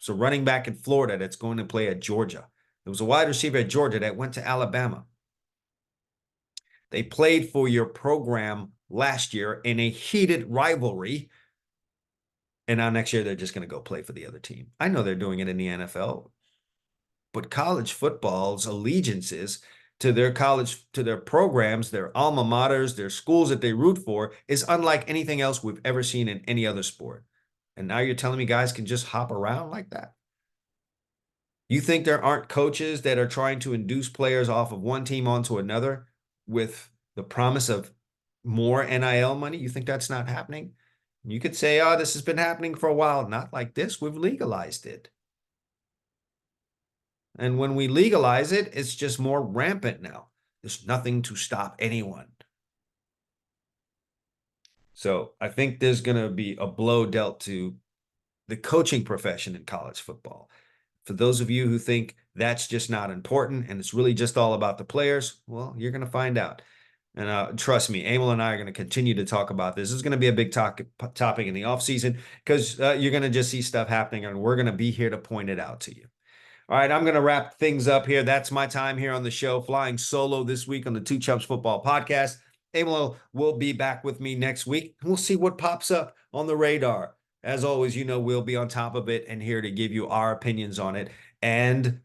[SPEAKER 1] So running back in Florida that's going to play at Georgia. There was a wide receiver at Georgia that went to Alabama. They played for your program last year in a heated rivalry. And now next year, they're just going to go play for the other team. I know they're doing it in the NFL, but college football's allegiances to their college, to their programs, their alma maters, their schools that they root for is unlike anything else we've ever seen in any other sport. And now you're telling me guys can just hop around like that? You think there aren't coaches that are trying to induce players off of one team onto another with the promise of more NIL money? You think that's not happening? You could say, oh, this has been happening for a while. Not like this. We've legalized it. And when we legalize it, it's just more rampant now. There's nothing to stop anyone. So I think there's going to be a blow dealt to the coaching profession in college football. For those of you who think that's just not important and it's really just all about the players, well, you're going to find out. And trust me, Emil and I are going to continue to talk about this. This is going to be a big topic in the offseason because you're going to just see stuff happening and we're going to be here to point it out to you. All right, I'm going to wrap things up here. That's my time here on the show, flying solo this week on the Two Chumps Football Podcast. Emil will be back with me next week. We'll see what pops up on the radar. As always, we'll be on top of it and here to give you our opinions on it and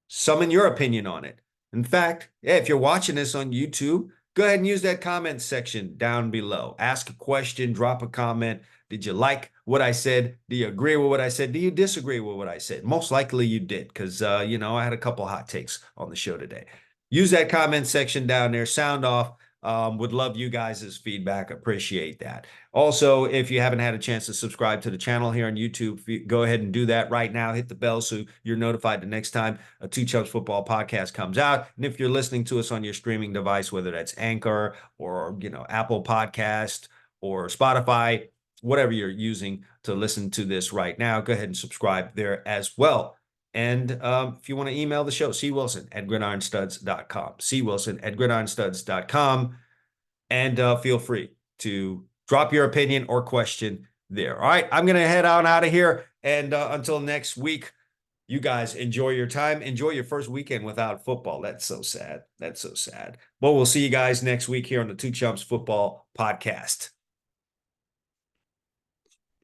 [SPEAKER 1] summon your opinion on it. In fact, if you're watching this on YouTube, go ahead and use that comment section down below. Ask a question, drop a comment. Did you like what I said? Do you agree with what I said? Do you disagree with what I said? Most likely you did because, I had a couple hot takes on the show today. Use that comment section down there. Sound off. Would love you guys' feedback. Appreciate that. Also, if you haven't had a chance to subscribe to the channel here on YouTube, go ahead and do that right now. Hit the bell so you're notified the next time a Two Chumps Football Podcast comes out. And if you're listening to us on your streaming device, whether that's Anchor or, Apple Podcast or Spotify, whatever you're using to listen to this right now, go ahead and subscribe there as well. And if you want to email the show, cwilson@gridironstuds.com, cwilson@gridironstuds.com, and feel free to drop your opinion or question there. All right, I'm going to head on out of here. And until next week, You guys enjoy your time. Enjoy your first weekend without football. That's so sad. That's so sad. Well, we'll see you guys next week here on the Two Chumps Football Podcast.